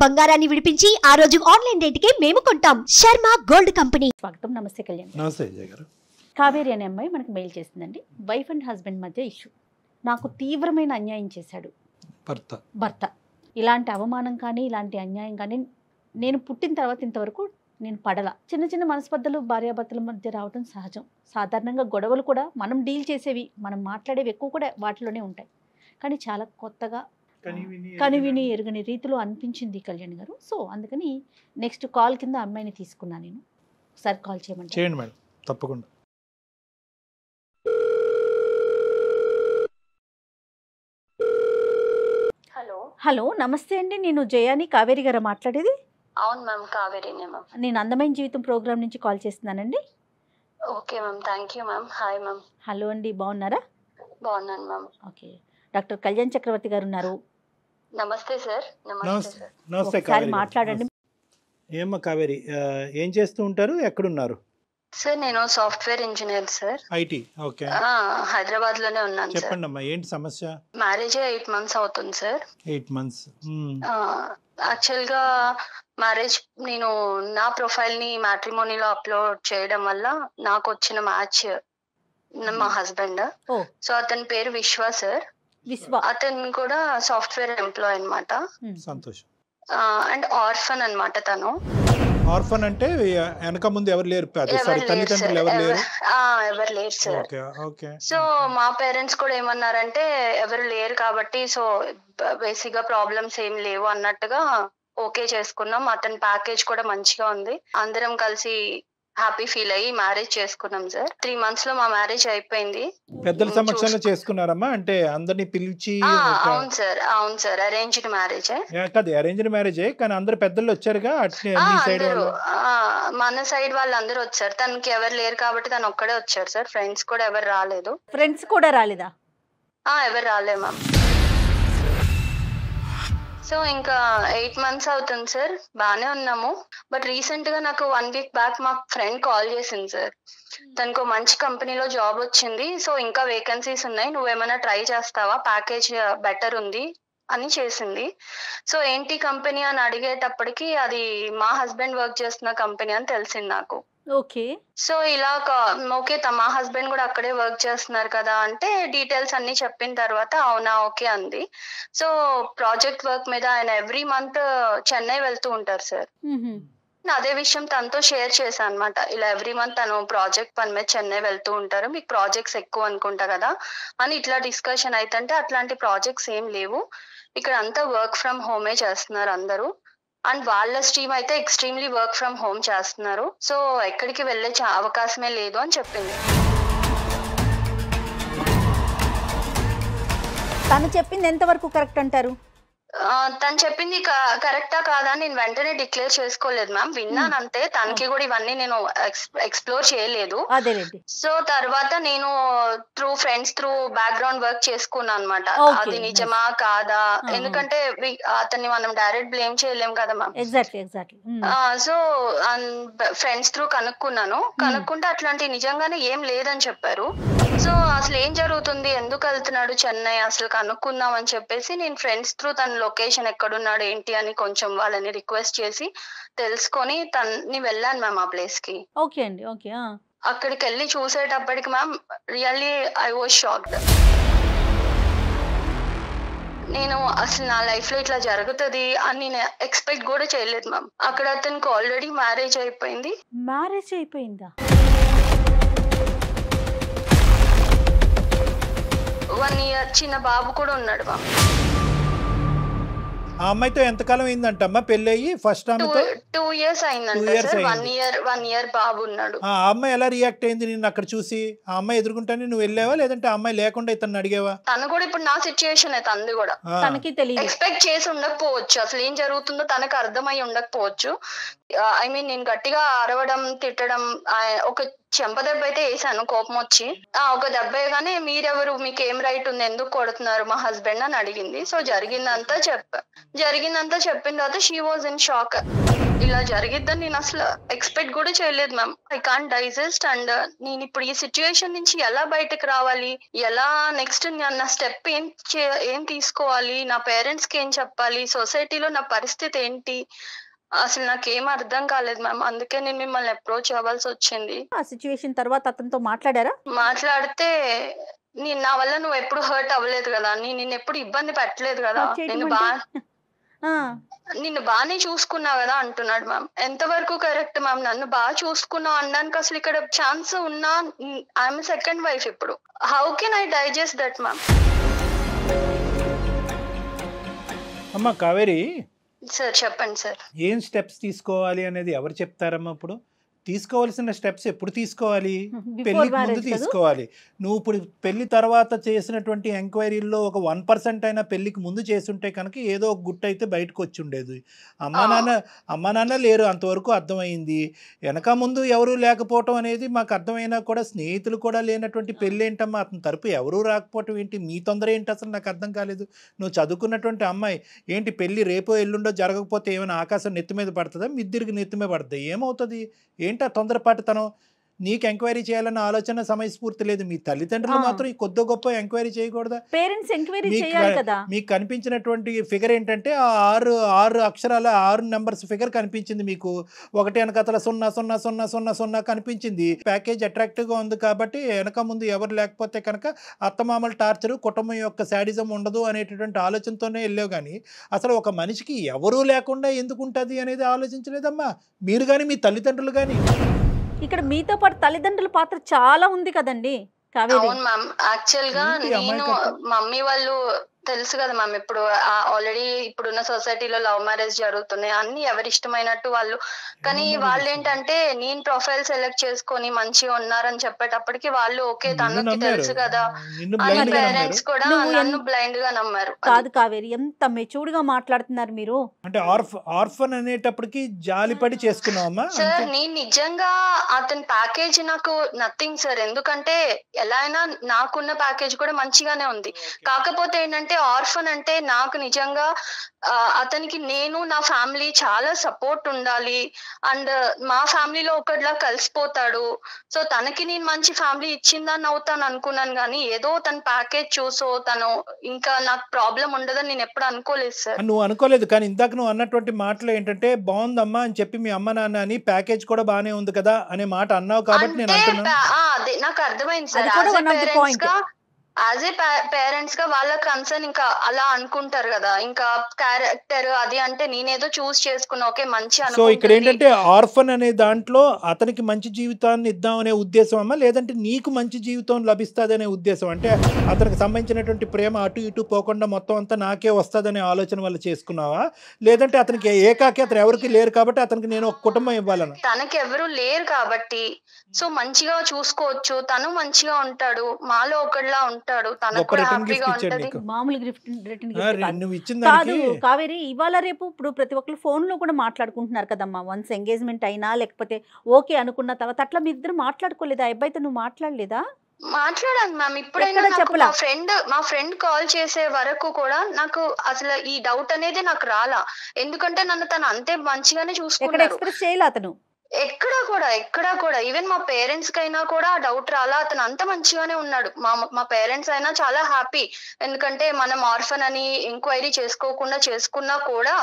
బంగారాన్ని విడిపించి ఆ రోజు ఆన్లైన్ రేటుకే మేము కొంటాం. Sharma gold company. స్వాగతం. నమస్తే కళ్యాణ్. నమస్తే విజయ్ గారు. కావేరి అనే అమ్మాయి మనకు మెయిల్ చేసిందండి. వైఫ్ అండ్ హస్బెండ్ మధ్య ఇష్యూ. నాకు తీవ్రమైన అన్యాయం చేశాడు భర్త. ఇలాంటి అవమానం కానీ ఇలాంటి అన్యాయం కానీ నేను పుట్టిన తర్వాత ఇంతవరకు నేను పడలా. చిన్న చిన్న మనస్పర్ధలు భార్యాభర్తల మధ్య రావడం సహజం. సాధారణంగా గొడవలు కూడా మనం డీల్ చేసేవి, మనం మాట్లాడేవి ఎక్కువ కూడా వాటిలోనే ఉంటాయి. కానీ చాలా కొత్తగా కనివిని ఎరుగని రీతిలో అనిపించింది కళ్యాణ్ గారు. సో అందుకని నెక్స్ట్ కాల్ కింద అమ్మాయిని తీసుకున్నాను నేను. ఒకసారి కాల్ చేయండి మేడం, తప్పకుండా. హలో, నమస్తే అండి. నేను జయాని, కావేరి గారు మాట్లాడేది. అవును మ్యామ్, కావేరీనే మ్యామ్. నేను అందమైన జీవితం ప్రోగ్రామ్ నుంచి కాల్ చేస్తున్నానండి. Okay ma'am, thank you ma'am. Hi ma'am. Hello అండి, బాగున్నారా? బాగున్నాను మ్యామ్. ఓకే, డాక్టర్ కళ్యాణ్ చక్రవర్తి గారు ఉన్నారు. నమస్తే సార్. నమస్తే సార్. నమస్తే ఒకసారి కావేరి. మాట్లాడండి. ఏమ్మా కావేరి, ఏం చేస్తూ ఉంటారు, ఎక్కడున్నారు? సార్ నేను software engineer sir. IT. Okay, Hyderabad లోనే ఉన్నాను సార్. చెప్పండి అమ్మా, ఏంటి సమస్య? మ్యారేజ్ 8 months అవుతుంది సార్. 8 months. యాక్చువల్ గా మ్యారేజ్ నేను నా ప్రొఫైల్ ని మ్యాట్రిమోనీలో అప్లోడ్ చేయడం వల్ల నాకు వచ్చిన మ్యాచ్ మా హస్బెండ్. సో అతని పేరు విశ్వ సార్. అతను కూడా సాఫ్ట్వేర్ ఎంప్లాయ్ అన్నమాట. సంతోషం. అండ్ ఆర్ఫన్ అన్నమాట తను. ఆర్ఫన్ అంటే వెనక ముందు ఎవరు లేరు, తల్లిదండ్రులు ఎవరు లేరు? ఎవరు లేరు సార్. Okay okay. సో మా పేరెంట్స్ కూడా ఏమన్నారంటే ఎవరు లేరు కాబట్టి సో బేసిక్ గా ప్రాబ్లమ్స్ ఏం లేవు అన్నట్టుగా ఓకే చేసుకున్నాం. అతని ప్యాకేజ్ కూడా మంచిగా ఉంది. అందరం కలిసి హ్యాపీ ఫీల్ అయ్యి మ్యారేజ్ చేసుకున్నాం సార్. 3 months లో మా మ్యారేజ్ అయిపోయింది. పెద్దల సమక్షంలో చేసుకున్నారమ్మా? అంటే అందరినీ పిలిచి? అవును సార్, అవును సార్. Arranged marriage. కాదు, అరేంజ్డ్ మ్యారేజే, కానీ అందరు పెద్దలు వచ్చారుగా మన సైడ్ వాళ్ళు అందరూ వచ్చారు. తనకి ఎవరు లేరు కాబట్టి తను ఒక్కడే వచ్చారు సార్. ఫ్రెండ్స్ కూడా ఎవరు రాలేదు. ఫ్రెండ్స్ కూడా రాలేదా? ఎవరు రాలే మ్యామ్. సో ఇంకా 8 months అవుతుంది సార్. బానే ఉన్నాము. బట్ రీసెంట్ గా నాకు 1 week బ్యాక్ మా ఫ్రెండ్ కాల్ చేసింది సార్. తనకు మంచి కంపెనీలో జాబ్ వచ్చింది. సో ఇంకా వేకెన్సీస్ ఉన్నాయి, నువ్వేమైనా ట్రై చేస్తావా, ప్యాకేజ్ బెటర్ ఉంది అని చేసింది. సో ఏంటి కంపెనీ అని అడిగేటప్పటికి అది మా హస్బెండ్ వర్క్ చేస్తున్న కంపెనీ అని తెలిసింది నాకు. ఓకే. సో ఇలా ఓకే, మా హస్బెండ్ కూడా అక్కడే వర్క్ చేస్తున్నారు కదా అంటే డీటెయిల్స్ అన్ని చెప్పిన తర్వాత అవునా ఓకే అంది. సో ప్రాజెక్ట్ వర్క్ మీద ఆయన ఎవ్రీ మంత్ చెన్నై వెళ్తూ ఉంటారు సార్. అదే విషయం తనతో షేర్ చేశాను అనమాట. ఇలా ఎవ్రీ మంత్ తను ప్రాజెక్ట్ పని మీద చెన్నై వెళ్తూ ఉంటారు, మీకు ప్రాజెక్ట్స్ ఎక్కువ అనుకుంటా కదా అని ఇట్లా డిస్కషన్ అయితే అట్లాంటి ప్రాజెక్ట్స్ ఏం లేవు, ఇక్కడ అంతా వర్క్ ఫ్రమ్ హోమే చేస్తున్నారు అందరూ. అండ్ వాళ్ళ స్ట్రీమ్ అయితే ఎక్స్ట్రీమ్లీ వర్క్ ఫ్రమ్ హోమ్ చేస్తున్నారు. సో ఎక్కడికి వెళ్ళే అవకాశమే లేదు అని చెప్పింది. తను చెప్పింది ఎంతవరకు కరెక్ట్ అంటారు? తను చెప్పింది కరెక్టా కాదా నేను వెంటనే డిక్లేర్ చేసుకోలేదు మ్యామ్. విన్నాను అంతే. తనకి కూడా ఇవన్నీ నేను ఎక్స్ప్లోర్ చేయలేదు. సో తర్వాత నేను through friends through background work చేసుకున్నాను అనమాట. అది నిజమా కాదా, ఎందుకంటే అతన్ని మనం డైరెక్ట్ బ్లేమ్ చేయలేం కదా మ్యామ్. సో ఫ్రెండ్స్ త్రూ కనుక్కుంటే అట్లాంటి నిజంగానే ఏం లేదని చెప్పారు. సో అసలు ఏం జరుగుతుంది, ఎందుకు వెళ్తున్నాడు చెన్నై అసలు కనుక్కుందాం అని చెప్పేసి నేను ఫ్రెండ్స్ త్రూ తన లొకేషన్ ఎక్కడున్నాడు ఏంటి అని కొంచెం వాళ్ళని రిక్వెస్ట్ చేసి తెలుసుకొని తన్ని వెళ్ళాను మ్యామ్ ఆ ప్లేస్ కి. ఓకే అండి, ఓకే. అక్కడికి వెళ్ళి చూసేటప్పటికి ma'am really I was shocked. నేను అసలు నా లైఫ్ లో ఇట్లా జరుగుతుంది అని నేను ఎక్స్పెక్ట్ కూడా చేయలేదు మ్యామ్. అక్కడ అతనికి ఆల్రెడీ మ్యారేజ్ అయిపోయింది. మ్యారేజ్ అయిపోయిందా? 1 year చిన్న బాబు కూడా ఉన్నాడు మ్యామ్. ఆ అమ్మాయితో ఎంతకాలం అయిందంటమ్మా పెళ్లి అయ్యి? ఫస్ట్ ఆమెతో 2 years అయిందంట సార్. 1 year బాబు ఉన్నాడు. ఆ అమ్మాయి ఎలా రియాక్ట్ అయింది నిన్ను అక్కడ చూసి? ఆ అమ్మాయి ఎదుర్కొంటానే నువ్వు వెళ్ళావా, లేదంటే ఆ అమ్మాయి లేకుండా ఇతను అడిగావా? తను కూడా ఇప్పుడు నా సిచ్యుయేషన్ తనది కూడా తనకి తెలియదు, ఎక్స్పెక్ట్ చేసి ఉండకపోవచ్చు, అసలు ఏం జరుగుతుందో తనకు అర్థమై ఉండకపోవచ్చు. ఐ మీన్ నేను గట్టిగా అరవడం తిట్టడం ఒక చెంప దెబ్బ అయితే వేసాను కోపం వచ్చి. ఒక దెబ్బ వేయగానే మీరెవరు, మీకు ఏం రైట్ ఉంది, ఎందుకు కొడుతున్నారు మా హస్బెండ్ అని అడిగింది. సో జరిగిందంతా చెప్పిన తర్వాత షీ వాజ్ ఇన్ షాక్. ఇలా జరిగిద్దని నేను అసలు ఎక్స్పెక్ట్ కూడా చేయలేదు ma'am. I can't digest. And నేను ఇప్పుడు ఈ సిచ్యువేషన్ నుంచి ఎలా బయటకు రావాలి, ఎలా నెక్స్ట్ నా స్టెప్ ఏం తీసుకోవాలి, నా పేరెంట్స్ కి ఏం చెప్పాలి, సొసైటీలో నా పరిస్థితి ఏంటి, అసలు నాకేం అర్థం కాలేదు మ్యామ్. అందుకే నేను మిమ్మల్ని అప్రోచ్ అవ్వాల్సి వచ్చింది. ఆ సిచ్యువేషన్ తర్వాత అతనితో మాట్లాడారా? మాట్లాడితే నా వల్ల నువ్వు ఎప్పుడు హర్ట్ అవ్వలేదు కదా, నేను ఎప్పుడు ఇబ్బంది పెట్టలేదు కదా, నిన్ను బాగానే చూసుకున్నా కదా అంటున్నాడు మ్యామ్. ఎంతవరకు కరెక్ట్ మ్యామ్? నన్ను బాగా చూసుకున్నావు అనడానికి అసలు ఇక్కడ ఛాన్స్ ఉన్నా ఐఎమ్ సెకండ్ వైఫ్. ఇప్పుడు how can I digest that ma'am? అమ్మా కావేరి సార్ చెప్పండి సార్. ఏం స్టెప్స్ తీసుకోవాలి అనేది ఎవరు చెప్తారమ్మా? ఇప్పుడు తీసుకోవాల్సిన స్టెప్స్ ఎప్పుడు తీసుకోవాలి? పెళ్లికి ముందు తీసుకోవాలి. నువ్వు ఇప్పుడు పెళ్లి తర్వాత చేసినటువంటి ఎంక్వైరీల్లో ఒక 1% అయినా పెళ్లికి ముందు చేసుంటే కనుక ఏదో ఒక గుట్టు అయితే బయటకు వచ్చి ఉండేది. అమ్మా నాన్న లేరు అంతవరకు అర్థమైంది. వెనక ముందు ఎవరు లేకపోవటం అనేది మాకు అర్థమైనా కూడా స్నేహితులు కూడా లేనటువంటి పెళ్ళి ఏంటమ్మా? అతని తరపు ఎవరూ రాకపోవటం ఏంటి? మీ తొందర ఏంటి అసలు నాకు అర్థం కాలేదు. నువ్వు చదువుకున్నటువంటి అమ్మాయి ఏంటి, పెళ్ళి రేపో ఎల్లుండో జరగకపోతే ఏమైనా ఆకాశం నెత్తి మీద పడుతుందా? మిద్దిరికి నెత్తి మీద పడుతుంది, ఏమవుతుంది? ఏంటి ఆ తొందరపాటుతనం? నీకు ఎంక్వైరీ చేయాలన్న ఆలోచన సమయస్ఫూర్తి లేదు. మీ తల్లిదండ్రులు మాత్రం ఈ కొద్ది గొప్ప ఎంక్వైరీ చేయకూడదా? పేరెంట్స్ ఎంక్వైరీ చేయాలి కదా. మీకు కనిపించినటువంటి ఫిగర్ ఏంటంటే ఆ 6 అక్షరాల 6 నెంబర్స్ ఫిగర్ కనిపించింది మీకు. ఒకటి వెనకతల 00000 కనిపించింది. ప్యాకేజ్ అట్రాక్టివ్ గా ఉంది కాబట్టి వెనక ముందు ఎవరు లేకపోతే కనుక అత్తమామల టార్చర్, కుటుంబం యొక్క శాడిజం ఉండదు అనేటటువంటి ఆలోచనతోనే వెళ్ళావు. కానీ అసలు ఒక మనిషికి ఎవరూ లేకుండా ఎందుకు ఉంటుంది అనేది ఆలోచించలేదమ్మా మీరు కానీ మీ తల్లిదండ్రులు కానీ. ఇక్కడ మీతో పాటు తల్లిదండ్రుల పాత్ర చాలా ఉంది కదండి కావేరి. అవును మ్యామ్. యాక్చువల్ గా నేను మమ్మీ వాళ్ళు తెలుసు కదా మ్యామ్, ఇప్పుడు ఆల్రెడీ ఇప్పుడున్న సొసైటీలో లవ్ మ్యారేజ్ జరుగుతున్నాయి, అన్ని ఎవరి ఇష్టమైనట్టు వాళ్ళు. కానీ వాళ్ళు ఏంటంటే నేను ప్రొఫైల్ సెలెక్ట్ చేసుకొని మంచిగా ఉన్నారని చెప్పేటప్పటికి వాళ్ళు ఓకే తనకి తెలుసు కదా అని పేరెంట్స్ కూడా నన్ను బ్లైండ్ గా నమ్మారు. కాదు కావేరి, ఎంత మెచ్యూర్డ్ గా మాట్లాడుతున్నారు మీరు. అంటే ఆర్ఫన్ అనేటప్పటికి జాలిపడి చేసుకున్నావమ్మా? సార్ నేను నిజంగా అతని ప్యాకేజ్ నాకు నథింగ్ సార్. ఎందుకంటే ఎలా అయినా నాకున్న ప్యాకేజ్ కూడా మంచిగానే ఉంది. కాకపోతే ఏంటంటే ఆర్ఫన్ అంటే నాకు నిజంగా అతనికి నేను నా ఫ్యామిలీ చాలా సపోర్ట్ ఉండాలి. అండ్ మా ఫ్యామిలీలో ఒకటిలా కలిసిపోతాడు. సో తనకి నేను మంచి ఫ్యామిలీ ఇచ్చిందని అవుతాను అనుకున్నాను. కానీ ఏదో తన ప్యాకేజ్ చూసో తను ఇంకా నాకు ప్రాబ్లం ఉండదని నేను ఎప్పుడు అనుకోలేదు సార్. నువ్వు అనుకోలేదు, కానీ ఇందాక నువ్వు అన్నటువంటి మాటలు ఏంటంటే బాగుందమ్మా అని చెప్పి మీ అమ్మ నాన్న అని ప్యాకేజ్ కూడా బాగానే ఉంది కదా అనే మాట అన్నావు కాబట్టి నేను అంటున్నా. అదే నాకు అర్థమైంది సార్. యాజ్ ఏ పేరెంట్స్ గా వాళ్ళ కన్సర్న్ ఇంకా అలా అనుకుంటారు కదా, ఇంకా క్యారెక్టర్ అది అంటే నేనేదో చూస్ చేసుకున్నా ఓకే మంచి. సో ఇక్కడ ఏంటంటే ఆర్ఫన్ అనే దాంట్లో అతనికి మంచి జీవితాన్ని ఇద్దాం అనే ఉద్దేశం అమ్మా, లేదంటే నీకు మంచి జీవితం లభిస్తుంది అనే ఉద్దేశం? అంటే అతనికి సంబంధించినటువంటి ప్రేమ అటు ఇటు పోకుండా మొత్తం అంతా నాకే వస్తుందనే ఆలోచన వల్ల చేసుకున్నావా, లేదంటే అతనికి ఏకాకి అతను ఎవరికి లేరు కాబట్టి అతనికి నేను ఒక కుటుంబం ఇవ్వాలని? తనకి ఎవరు లేరు కాబట్టి సో మంచిగా చూసుకోవచ్చు, తను మంచిగా ఉంటాడు, మాలో ఒకటిలా ఉంటాడు, తనకు కూడా హ్యాపీగా ఉంటది. మామూలు కాదు కావేరి, ఇవాళ రేపు ఇప్పుడు ప్రతి ఒక్కరు ఫోన్ లో కూడా మాట్లాడుకుంటున్నారు కదమ్మా. వన్స్ ఎంగేజ్మెంట్ అయినా లేకపోతే ఓకే అనుకున్న తర్వాత అట్లా మీ ఇద్దరు మాట్లాడుకోలేదా? అబ్బాయితో నువ్వు మాట్లాడలేదా? మాట్లాడాను మ్యామ్. ఇప్పుడైనా మా ఫ్రెండ్ కాల్ చేసే వరకు కూడా నాకు అసలు ఈ డౌట్ అనేది నాకు రాలా. ఎందుకంటే నన్ను తను అంతే మంచిగానే చూసుకున్నాడు. ఎక్స్ప్రెస్ చేయలే అతను ఎక్కడా కూడా ఈవెన్ మా పేరెంట్స్ కైనా కూడా డౌట్ రాలా. అతను అంత మంచిగానే ఉన్నాడు. మా పేరెంట్స్ అయినా చాలా హ్యాపీ. ఎందుకంటే మనం ఆర్ఫన్ అని ఎంక్వైరీ చేసుకోకుండా చేసుకున్నా కూడా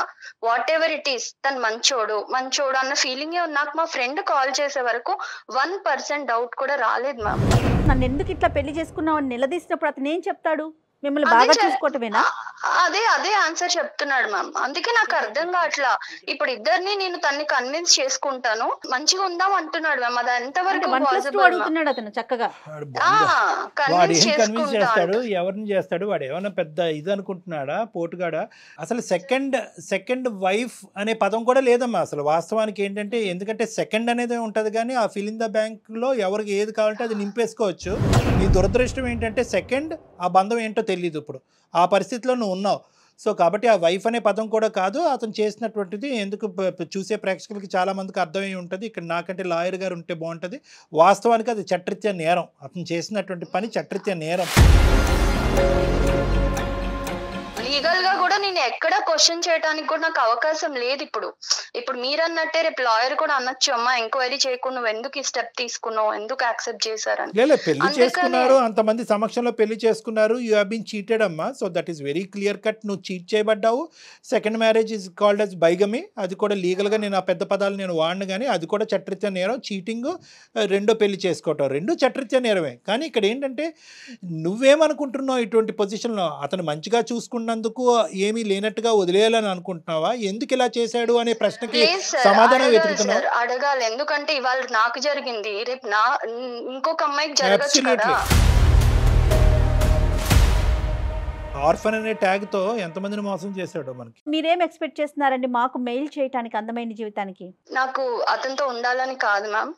వాట్ ఎవర్ ఇట్ ఈస్ తను మంచోడు అన్న ఫీలింగ్ నాకు మా ఫ్రెండ్ కాల్ చేసే వరకు 1% డౌట్ కూడా రాలేదు మ్యామ్. నన్ను ఎందుకు ఇట్లా పెళ్లి చేసుకున్నావు అని నిలదీసినప్పుడు అతను ఏం చెప్తాడు? మిమ్మల్ని బాగా చూసుకోవటమేనా? అదే ఆన్సర్ చెప్తున్నాడు మ్యామ్. అందుకే నాకు అర్థం కావట్లా. ఇప్పుడు ఇద్దరిని నేను తన్ని కన్విన్స్ చేసుకుంటాను, మంచిగా ఉందాం అంటున్నాడు మ్యామ్. అది ఎంతవరకు అడుగుతున్నాడు అతను చక్కగా. కన్విన్స్ చేస్తాడు, ఎవరిని చేస్తాడు? వాడు ఏమన్నా పెద్ద ఇది అనుకుంటున్నాడా, పోటుగాడా? అసలు సెకండ్ వైఫ్ అనే పదం కూడా లేదమ్మా అసలు వాస్తవానికి. ఏంటంటే ఎందుకంటే సెకండ్ అనేది ఉంటది కానీ ఆ ఫిల్ ఇన్ ద బ్యాంక్ లో ఎవరికి ఏది కావాలంటే అది నింపేసుకోవచ్చు. నీ దురదృష్టం ఏంటంటే సెకండ్ ఆ బంధం ఏంటో తెలియదు. ఇప్పుడు ఆ పరిస్థితిలో నువ్వు ఉన్నావు. సో కాబట్టి ఆ వైఫ్ అనే పదం కూడా కాదు అతను చేసినటువంటిది. ఎందుకు చూసే ప్రేక్షకులకి చాలా మందికి అర్థమై ఉంటుంది. ఇక్కడ నాకంటే లాయర్ గారు ఉంటే బాగుంటుంది. వాస్తవానికి అది చట్టరీత్యా నేరం. అతను చేసినటువంటి పని చట్టరీత్యా నేరం. లీగల్ గా కూడా నేను ఎక్కడ క్వశ్చన్ చేయడానికి కూడా నాకు అవకాశం లేదు. ఇప్పుడు మీరు అన్నట్టే రేపు లాయర్ కూడా అనొచ్చు, అమ్మా ఎంక్వైరీ చేయకుండా నువ్వు ఎందుకు ఈ స్టెప్ తీసుకున్నావు, ఎందుకు యాక్సెప్ట్ చేశారని. పెళ్లి చేసుకున్నారు, అంతమంది సమక్షంలో పెళ్లి చేసుకున్నారు. యూ హావ్ బీన్ చీటెడ్ అమ్మా. So that is very clear cut. నువ్వు చీట్ చేయబడ్డావు. Second marriage is called as bigamy. అది కూడా లీగల్గా నేను ఆ పెద్ద పదాలు నేను వాడిను, కానీ అది కూడా చట్టరీత్యా నేరం. చీటింగ్, రెండో పెళ్లి చేసుకోవటం, రెండు చట్టరీత్యా నేరమే. కానీ ఇక్కడ ఏంటంటే నువ్వేమనుకుంటున్నావు ఇటువంటి పొజిషన్లో? అతను మంచిగా చూసుకున్నందుకు ఏమీ లేనట్టుగా వదిలేయాలని అనుకుంటున్నావా? ఎందుకు ఇలా చేశాడు అనే ప్రశ్నకి సమాధానం వెతుకుతున్నావు. అడగాలి, ఎందుకంటే ఇవాళ నాకు జరిగింది, రేపు ఇంకొక అమ్మాయికి జరగచ్చు కదా. ఆర్ఫన్ అనే ట్యాగ్ తో ఎంతమందిని మోసం చేశాడో మనకి. మీరేం ఎక్స్పెక్ట్ చేస్తున్నారండి మాకు మెయిల్ చేయడానికి అందమైన జీవితానికి? నాకు అతనితో ఉండాలని కాదు మ్యామ్,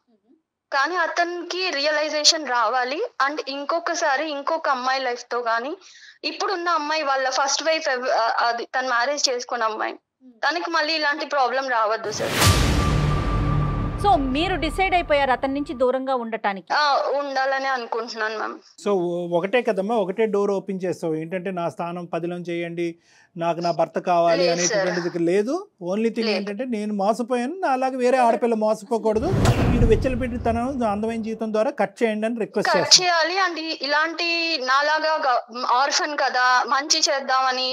కానీ అతనికి రియలైజేషన్ రావాలి. అండ్ ఇంకొకసారి ఇంకొక అమ్మాయి లైఫ్ తో కానీ, ఇప్పుడున్న అమ్మాయి వాళ్ళ ఫస్ట్ వైఫ్ అది తను మ్యారేజ్ చేసుకున్న అమ్మాయి, తనకి మళ్ళీ ఇలాంటి ప్రాబ్లం రావద్దు సార్. సో మీరు డిసైడ్ అయిపోయారు అతని నుంచి దూరంగా ఉండటానికి? ఉండాలని అనుకుంటున్నాను మ్యామ్. సో ఒకటే కదమ్మా, ఒకటే డోర్ ఓపెన్ చేస్తావు. ఏంటంటే నా స్థానం పదిలం చేయండి, నాకు నా భర్త కావాలి అనేటువంటిది లేదు. ఓన్లీ థింగ్ ఏంటంటే నేను మోసపోయాను, నా అలాగే వేరే ఆడపిల్ల మోసపోకూడదు. వీడు వెచ్చలపెట్టి తన అందమైన జీవితం ద్వారా కట్ చేయండి అని రిక్వెస్ట్ చేయాలి. అండ్ ఇలాంటి నాలాగా ఆర్ఫన్ కదా మంచి చేద్దామని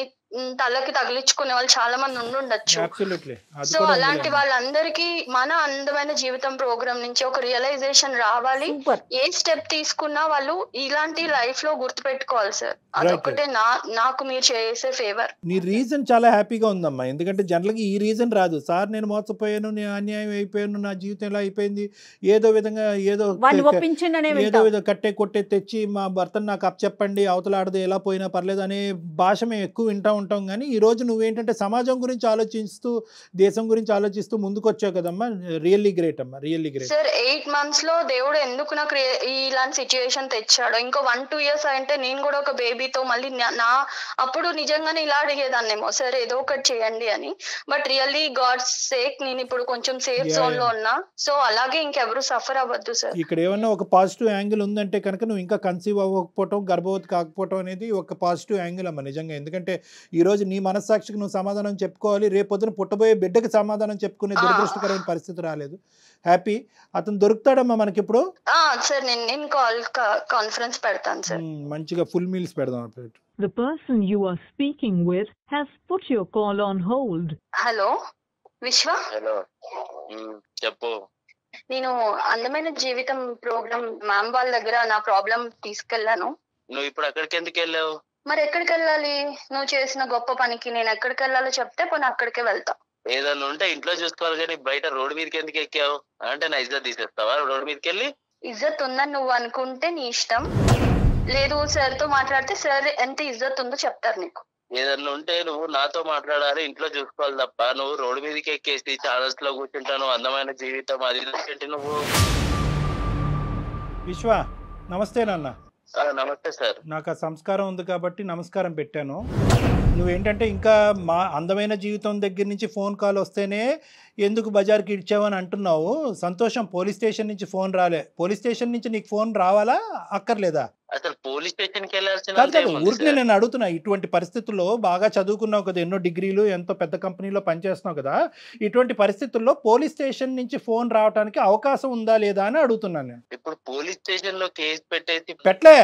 తలకి తగిలించుకునే వాళ్ళు చాలా మంది ఉండొచ్చు. సో అలాంటి వాళ్ళందరికీ మన అందమైన జీవితం ప్రోగ్రామ్ నుంచి ఒక రియలైజేషన్ రావాలి. ఏ స్టెప్ తీసుకున్నా వాళ్ళు ఇలాంటి లైఫ్ లో గుర్తు పెట్టుకోవాలి సార్. అదొకటే నాకు మీరు చేసే ఫేవర్. నీ రీజన్ చాలా హ్యాపీగా ఉందమ్మా. ఎందుకంటే జనరల్గా ఈ రీజన్ రాదు. సార్ నేను మోసపోయాను, నేను అన్యాయం అయిపోయాను, నా జీవితం ఎలా అయిపోయింది, ఏదో విధంగా ఏదో విధంగా కట్టే కొట్టే తెచ్చి మా భర్తను నాకు అప్పచెప్పండి, అవతలాడదు ఎలా పోయినా పర్లేదు అనే భాష మేము ఎక్కువ వింటూ ఉంటాం. కానీ ఈ రోజు నువ్వేంటంటే సమాజం గురించి ఆలోచిస్తూ, దేశం గురించి ఆలోచిస్తూ ముందుకు వచ్చావు కదమ్మా. రియల్లీ గ్రేట్ అమ్మా, రియల్లీ గ్రేట్. సార్ 8 months లో దేవుడు ఎందుకు నాకు ఇలాంటి సిచ్యువేషన్ తెచ్చాడు. ఇంకో 1-2 years అంటే నేను కూడా ఒక బేబీతో మళ్ళీ అప్పుడు నిజంగానే ఇలా అడిగేదాన్నేమో, సార్ ఏదో ఒకటి చేయండి అని. బట్ రియల్లీ గాడ్స్ సేక్ నేను ఇప్పుడు కొంచెం సేఫ్ జోన్ లో ఉన్నా. సో అలాగే ఇంకెవరు సఫర్ అవ్వద్దు సార్. ఇక్కడ ఏమన్నా ఒక పాజిటివ్ యాంగిల్ ఉందంటే కనుక నువ్వు ఇంకా కన్సీవ్ అవ్వకపోవటం, గర్భవతి కాకపోవటం అనేది ఒక పాజిటివ్ యాంగిల్ అమ్మ నిజంగా. ఎందుకంటే ఈ రోజు నీ మనస్సాక్షికి నువ్వు సమాధానం చెప్పుకోవాలి. రేపొద్దున పుట్టబోయే బిడ్డకి సమాధానం చెప్పుకునే దురదృష్టకరమైన పరిస్థితి రాలేదు. హ్యాపీ. అతను దొరుకుతాడమ్మా మనకి ఇప్పుడు? సార్ నేను కాన్ఫరెన్స్ పెడతాను సార్. మంచిగా ఫుల్ మీల్స్ పెడదాం. The person you are speaking with has put your call on hold. Hello విశ్వ. హలో చెప్పు. నేను అందమైన జీవితం ప్రోగ్రామ్ మ్యామ్ వాళ్ళ దగ్గర నా ప్రాబ్లం తీసుకెళ్లాను. నువ్వు ఇప్పుడు అక్కడికి ఎందుకు వెళ్ళావు? మరి ఎక్కడికి వెళ్ళాలి? నువ్వు చేసిన గొప్ప పనికి నేను ఎక్కడికి వెళ్ళాలో చెప్తే పోనీ అక్కడికే వెళ్తా. ఏదన్నా ఉంటే ఇంట్లో చూసుకోవాలి కానీ బయట రోడ్డు మీదకి ఎందుకు ఎక్కావు? అంటే నా ఇజ్జత్ తీసేస్తావా రోడ్డు మీదకి వెళ్ళి? ఇజ్జత్ ఉందని నువ్వు అనుకుంటే నీ ఇష్టం. లేదు సార్ తో మాట్లాడితే సార్ ఎంత ఇజ్జత్ ఉందో చెప్తారు నీకు. ఏదన్నా ఉంటే నువ్వు నాతో మాట్లాడాలి, ఇంట్లో చూసుకోవాలి తప్ప నువ్వు రోడ్డు మీదకి ఎక్కేసి ఛానల్స్ లో కూర్చుంటాను అందమైన జీవితం అది ఏంటి నువ్వు? విశ్వ నమస్తే నాన్న. నమస్తే సార్. నాకు ఆ సంస్కారం ఉంది కాబట్టి నమస్కారం పెట్టాను. నువ్వేంటంటే ఇంకా మా అందమైన జీవితం దగ్గర నుంచి ఫోన్ కాల్ వస్తేనే ఎందుకు బజార్కి ఇచ్చావని అంటున్నావు. సంతోషం, పోలీస్ స్టేషన్ నుంచి ఫోన్ రాలే. పోలీస్ స్టేషన్ నుంచి నీకు ఫోన్ రావాలా అక్కర్లేదా? అసలు పోలీస్ స్టేషన్కి వెళ్ళాల్సిన ఊరికి నేను అడుగుతున్నా. ఇటువంటి పరిస్థితుల్లో బాగా చదువుకున్నావు కదా, ఎన్నో డిగ్రీలు, ఎంతో పెద్ద కంపెనీలో పనిచేస్తున్నావు కదా, ఇటువంటి పరిస్థితుల్లో పోలీస్ స్టేషన్ నుంచి ఫోన్ రావడానికి అవకాశం ఉందా లేదా అని అడుగుతున్నాను నేను. ఇప్పుడు పోలీస్ స్టేషన్ లో కేసు పెట్టేసి పెట్టలే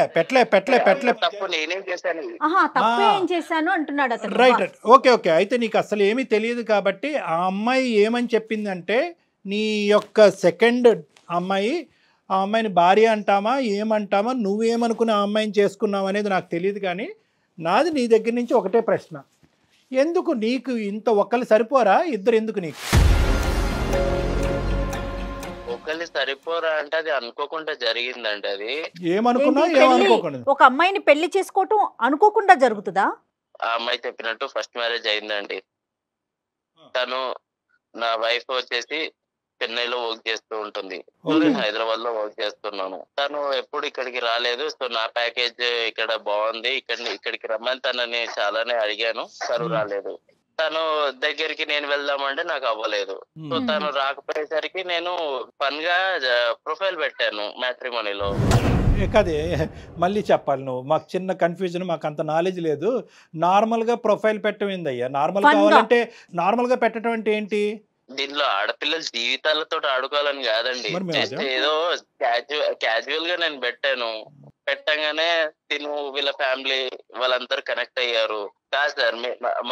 తప్పు నేనేం చేశాను అంటున్నాడు అతను. రైట్. ఓకే. అయితే నీకు అసలు ఏమీ తెలియదు కాబట్టి ఆ అమ్మాయి ఏమని చెప్పిందంటే నీ యొక్క సెకండ్ అమ్మాయి, ఆ అమ్మాయిని భార్య అంటామా ఏమంటామా, నువ్వేమనుకుని ఆ అమ్మాయిని చేసుకున్నావు అనేది నాకు తెలియదు. కానీ నాది నీ దగ్గర నుంచి ఒకటే ప్రశ్న, ఎందుకు నీకు ఇంత ఒక్కళ్ళు సరిపోరా? ఇద్దరు ఎందుకు నీకు? ఒకళ్ళు సరిపోరా అంటే అది అనుకోకుండా జరిగిందండి. అది ఏమనుకున్నా ఏమనుకోకుండా ఒక అమ్మాయిని పెళ్లి చేసుకోవటం అనుకోకుండా జరుగుతుందా? ఆ అమ్మాయి చెప్పినట్టు ఫస్ట్ మ్యారేజ్ అయిందండి. తను నా వైఫ్ వచ్చేసి చెన్నైలో వర్క్ చేస్తూ ఉంటుంది, హైదరాబాద్ లో వర్క్ చేస్తున్నాను. తను ఎప్పుడు ఇక్కడికి రాలేదు. సో నా ప్యాకేజ్ ఇక్కడ బాగుంది, ఇక్కడికి రమ్మని తనని చాలానే అడిగాను, తను రాలేదు. తను దగ్గరికి నేను వెళ్దామంటే నాకు అవ్వలేదు. సో తను రాకపోయేసరికి నేను ఫన్ గా ప్రొఫైల్ పెట్టాను మ్యాట్రిమోనీలో. కదే మళ్ళీ చెప్పాలి నువ్వు, మాకు చిన్న కన్ఫ్యూజన్, మాకు అంత నాలెడ్జ్ లేదు. నార్మల్గా ప్రొఫైల్ పెట్టడం అయ్యా, నార్మల్ కావాలంటే నార్మల్గా పెట్టడం అంటే ఏంటి? దీనిలో ఆడపిల్లల జీవితాలతో ఆడుకోవాలని కాదండి, జస్ట్ ఏదో క్యాజువల్ గా నేను పెట్టాను. పెట్టగానే తిను వీళ్ళ ఫ్యామిలీ వాళ్ళందరూ కనెక్ట్ అయ్యారు. కాదు సార్,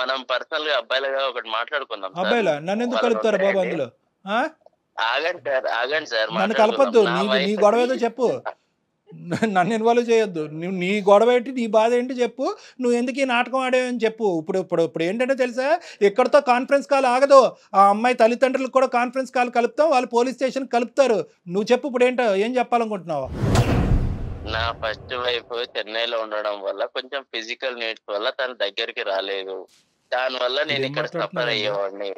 మనం పర్సనల్ గా అబ్బాయిలుగా ఒకటి మాట్లాడుకుందాం. అబ్బాయిలా నన్ను ఎందుకు కలుపుతారు బాబు అందులో? ఆగండి సార్, నన్ను కలపద్దు. నీ గొడవ ఏదో చెప్పు, నన్ను ఇన్వాల్వ్ చేయొద్దు. నీ గొడవ ఏంటి, నీ బాధ ఏంటి చెప్పు. నువ్వు ఎందుకు ఈ నాటకం ఆడేవని చెప్పు. ఇప్పుడు ఏంటంటే తెలుసా, ఎక్కడితో కాన్ఫరెన్స్ కాల్ ఆగదు. ఆ అమ్మాయి తల్లిదండ్రులకు కూడా కాన్ఫరెన్స్ కాల్ కలుపుతాం, వాళ్ళు పోలీస్ స్టేషన్ కలుపుతారు. నువ్వు చెప్పు ఇప్పుడు ఏంటో, ఏం చెప్పాలనుకుంటున్నావు? నా ఫస్ట్ వైఫ్ చెన్నైలో ఉండడం వల్ల కొంచెం ఫిజికల్ నీడ్స్ వల్ల తన దగ్గరికి రాలేదు. దాని వల్ల నేను ఇక్కడ సఫర్ అయ్యేవాడిని.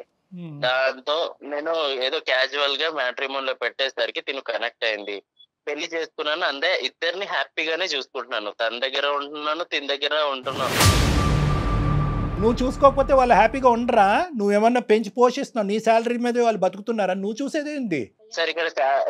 దాంతో నేను ఏదో క్యాజువల్ గా మ్యాట్రిమోన్ లో పెట్టేసరికి తిను కనెక్ట్ అయింది. పెళ్లి చేసుకున్నాను, అందే ఇద్దరిని హ్యాపీగానే చూసుకుంటున్నాను. తన దగ్గర ఉంటున్నాను, తిన దగ్గర ఉంటున్నాను. నువ్వు చూసుకోకపోతే వాళ్ళు హ్యాపీగా ఉండరా? నువ్వేమన్నా పెంచి పోషిస్తున్నావు, నీ శాలరీ మీద వాళ్ళు బతుకుతున్నారా? నువ్వు చూసేది ఏంటి సార్? ఇక్కడ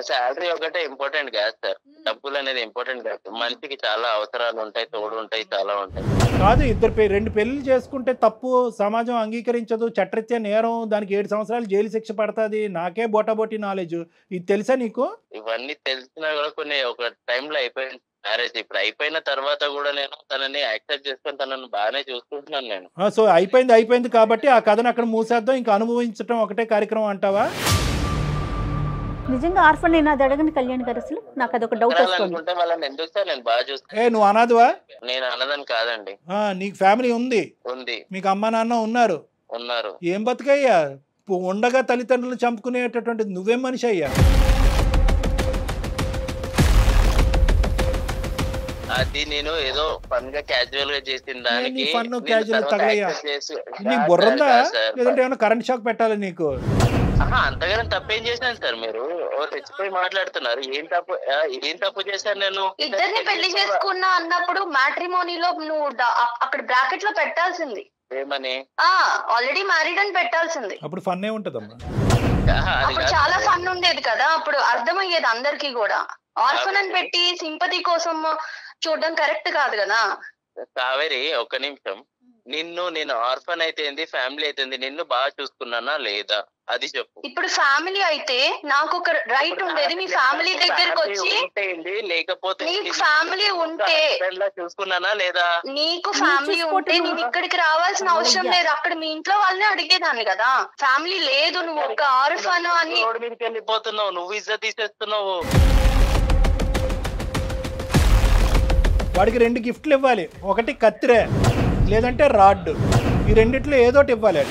శాలరీ ఒకటే ఇంపార్టెంట్ కాదు సార్, డబ్బులు అనేది ఇంపార్టెంట్ కాదు. మనిషికి చాలా అవసరాలు ఉంటాయి, తోడు ఉంటాయి, చాలా ఉంటాయి. కాదు, రెండు పెళ్లి చేసుకుంటే తప్పు, సమాజం అంగీకరించదు, చట్టరీత్యా నేరం, దానికి 7 సంవత్సరాలు జైలు శిక్ష పడుతుంది. నాకే బోటాబోటీ నాలెడ్జ్, ఇది తెలుసా నీకు? ఇవన్నీ తెలిసినా కూడా కొన్ని ఒక టైంలో అయిపోయింది మ్యారేజ్. ఇప్పుడు అయిపోయిన తర్వాత కూడా నేను తనని యాక్సెప్ట్ చేసుకొని తనని బాగానే చూసుకుంటున్నాను నేను. సో అయిపోయింది కాబట్టి ఆ కథను అక్కడ మూసేద్దాం, ఇంకా అనుభవించడం ఒకటే కార్యక్రమం అంటావా? నిజంగా ఆర్ఫన్ నేను అది అడగని కళ్యాణ్ గారు, అసలు నాకు అదొక డౌట్ వస్తుంది. వాళ్ళని ఎందుకు సార్ నేను బాగా చూస్తాను. నువ్వు అనాథవా? నేను అన్నదని కాదండి. నీకు ఫ్యామిలీ ఉంది? ఉంది. మీకు అమ్మ నాన్న ఉన్నారు? ఉన్నారు. ఏం బతుకయ్యా, ఉండగా తల్లిదండ్రులు చంపుకునేటటువంటి నువ్వేం మనిషి అయ్యా? అది నేను ఏదో ఫన్ గా క్యాజువల్ గా చేసిన దానికి నీకు బుర్రందా, లేదంటే ఏమైనా కరెంట్ షాక్ పెట్టాలి నీకు? అంతగానే తప్పేం చేశాను సార్? మీరు తెచ్చిపోయి మాట్లాడుతున్నారు. ఏం తప్పు చేశాను నేను? ఇద్దరిని పెళ్లి చేసుకున్నా అన్నప్పుడు మ్యాట్రిమోనీలో నువ్వు అక్కడ బ్రాకెట్ లో పెట్టాల్సింది ఏమని? ఆల్రెడీ మ్యారీడ్ అని పెట్టాల్సింది. అప్పుడు ఫన్ ఏ ఉంటదమ్మా, అప్పుడు చాలా ఫన్ ఉండేది కదా, అప్పుడు అర్థమయ్యేది అందరికి కూడా. ఆర్ఫన్ అని పెట్టి సింపతి కోసం చూడడం కరెక్ట్ కాదు కదా. కావేరి, ఒక్క నిమిషం. నేను ఆర్ఫన్ అయితే ఫ్యామిలీ అయితే నిన్ను బాగా చూసుకున్నానా లేదా అది చెప్పు. ఇప్పుడు ఫ్యామిలీ అయితే నాకు ఒక రైట్ ఉండేది, మీ ఫ్యామిలీ దగ్గరకు వచ్చి, లేకపోతే నీకు ఫ్యామిలీ ఉంటే చూసుకున్నానా లేదా? నీకు ఫ్యామిలీ ఉంటే నేను ఇక్కడికి రావాల్సిన అవసరం లేదు, అక్కడ మీ ఇంట్లో వాళ్ళని అడిగేదాన్ని కదా. ఫ్యామిలీ లేదు, నువ్వు ఒక ఆర్ఫన్ అని రోడ్డు మీదకి వెళ్ళిపోతున్నావు, నువ్వు ఇజ్జత్ తీసేస్తున్నావు. వాడికి 2 గిఫ్ట్లు ఇవ్వాలి, ఒకటి కత్తిరే లేదంటే రాడ్, ఈ రెండిట్లో ఏదోటి ఇవ్వాలి.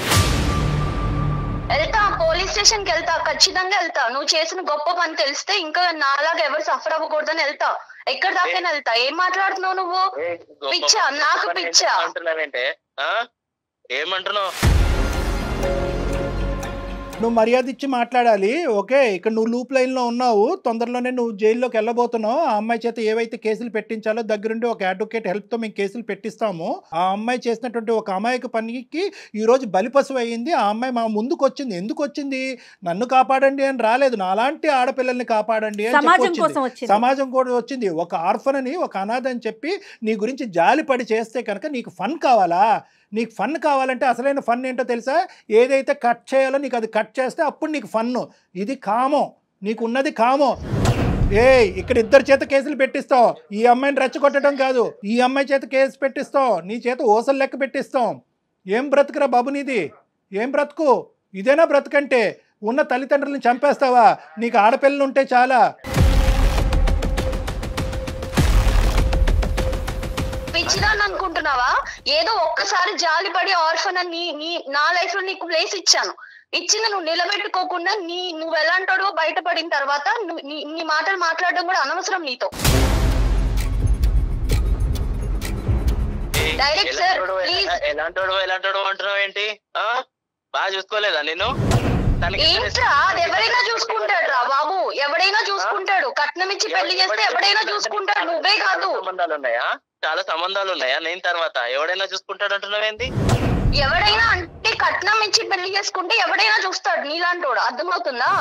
వెళ్తా, పోలీస్ స్టేషన్ కి వెళ్తా, ఖచ్చితంగా వెళ్తా. నువ్వు చేసిన గొప్ప పని తెలిస్తే ఇంకా నాలాగా ఎవరు సఫర్ అవ్వకూడదని వెళ్తా. ఎక్కడ దాకా వెళ్తా. ఏం మాట్లాడుతున్నావు నువ్వు? పిచ్చా, నాకు పిచ్చా. ఏమంటున్నావు? నువ్వు మర్యాద ఇచ్చి మాట్లాడాలి. ఓకే, ఇక్కడ నువ్వు లూప్ లైన్లో ఉన్నావు, తొందరలోనే నువ్వు జైల్లోకి వెళ్ళబోతున్నావు. ఆ అమ్మాయి చేత ఏవైతే కేసులు పెట్టించాలో దగ్గరుండి ఒక అడ్వకేట్ హెల్ప్తో మేము కేసులు పెట్టిస్తాము. ఆ అమ్మాయి చేసినటువంటి ఒక అమాయక పనికి ఈరోజు బలిపశువు అయ్యింది. ఆ అమ్మాయి మా ముందుకు వచ్చింది. ఎందుకు వచ్చింది? నన్ను కాపాడండి అని రాలేదు, నాలాంటి ఆడపిల్లల్ని కాపాడండి అని చెప్పి సమాజం కూడా వచ్చింది. ఒక ఆర్ఫన్ అని, ఒక అనాథ అని చెప్పి నీ గురించి జాలిపడి చేస్తే కనుక నీకు ఫన్ కావాలా? నీకు ఫన్ కావాలంటే అసలైన ఫన్ ఏంటో తెలుసా? ఏదైతే కట్ చేయాలో నీకు అది కట్ చేస్తే అప్పుడు నీకు ఫన్ను. ఇది కామం, నీకు ఉన్నది కామం. ఇక్కడ 2 చేత కేసులు పెట్టిస్తావు. ఈ అమ్మాయిని రెచ్చగొట్టడం కాదు, ఈ అమ్మాయి చేత కేసు పెట్టిస్తావు, నీ చేత ఓసలు లెక్క పెట్టిస్తాం. ఏం బ్రతుకురా బాబు నీది? ఏం బ్రతుకు? ఇదేనా బ్రతుకంటే? ఉన్న తల్లిదండ్రులను చంపేస్తావా? నీకు ఆడపిల్లలు ఉంటే చాలా. పిచ్చిదాన్ని అనుకుంటున్నావా? ఏదో ఒక్కసారి జాలిపడి ఆర్ఫన్ అని నా లైఫ్ లో నీకు ప్లేస్ ఇచ్చాను. ఇచ్చింది నువ్వు నిలబెట్టుకోకుండా నువ్వు ఎలాంటాడో బయటపడిన తర్వాత నీ మాటలు మాట్లాడడం కూడా అనవసరం నీతో. Direct sir please. ఎలాంటాడో అంటున్నావు ఏంటి? బాగా చూసుకోలేదా నేను? ఏంట్రా అది ఎవరైనా చూసుకుంటాడు రా బాబు, ఎవడైనా చూసుకుంటాడు. కట్నం ఇచ్చి పెళ్లి చేస్తే ఎవడైనా చూసుకుంటాడు, నువ్వే కాదు. సంబంధాలు ఉన్నాయా? చాలా సంబంధాలు ఉన్నాయా? నేను తర్వాత ఎవడైనా చూసుకుంటాడు అంటున్నావేంది? ఎవడైనా అంటే కట్నం ఇచ్చి పెళ్లి చేసుకుంటే ఎవడైనా చూస్తాడు నీలాంటోడు, అర్థమవుతుందా?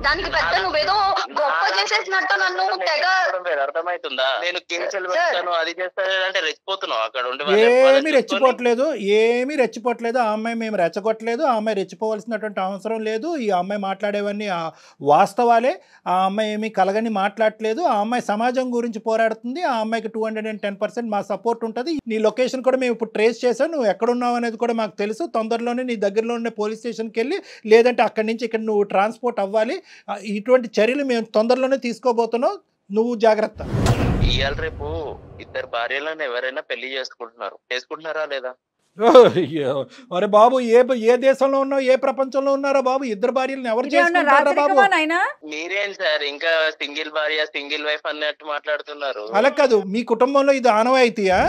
దానికి పెద్ద నువ్వేదో గొప్ప చేసేసినట్టు నన్ను తెగ అర్థమవుతుందా? నేను అది చేస్తానంటే రెచ్చిపోతున్నావు అక్కడ ఉండి. ఏమీ రెచ్చిపోవట్లేదు. ఆ అమ్మాయి మేము రెచ్చగొట్టలేదు, ఆ అమ్మాయి రెచ్చిపోవాల్సినటువంటి అవసరం లేదు. ఈ అమ్మాయి మాట్లాడేవన్నీ వాస్తవాలే. ఆ అమ్మాయి ఏమీ కలగని మాట్లాడట్లేదు. ఆ అమ్మాయి సమాజం గురించి పోరాడుతుంది. ఆ అమ్మాయికి 210% మా సపోర్ట్ ఉంటుంది. నీ లొకేషన్ కూడా మేము ఇప్పుడు ట్రేస్ చేసాం, నువ్వు ఎక్కడున్నావు అనేది కూడా మాకు తెలుసు. తొందరలోనే నీ దగ్గరలో ఉన్న పోలీస్ స్టేషన్కి వెళ్ళి, లేదంటే అక్కడి నుంచి ఇక్కడ నువ్వు ట్రాన్స్పోర్ట్ అవ్వాలి. ఇటువంటి చర్యలు మేము తొందరలోనే తీసుకోబోతున్నాం, నువ్వు జాగ్రత్త. ఇవాళ రేపు ఇద్దరు భార్యలను ఎవరైనా పెళ్లి చేసుకుంటున్నారా లేదా? అరే బాబు, ఏ దేశంలో ఉన్నావు, ఏ ప్రపంచంలో ఉన్నారా బాబు? ఇద్దరు భార్యలను ఎవరు చేసుకుంటారా బాబు? మీరేం సార్ ఇంకా సింగిల్ భార్య సింగిల్ వైఫ్ అన్నట్టు మాట్లాడుతున్నారు? అలా కాదు, మీ కుటుంబంలో ఇది ఆనవాయితీయా?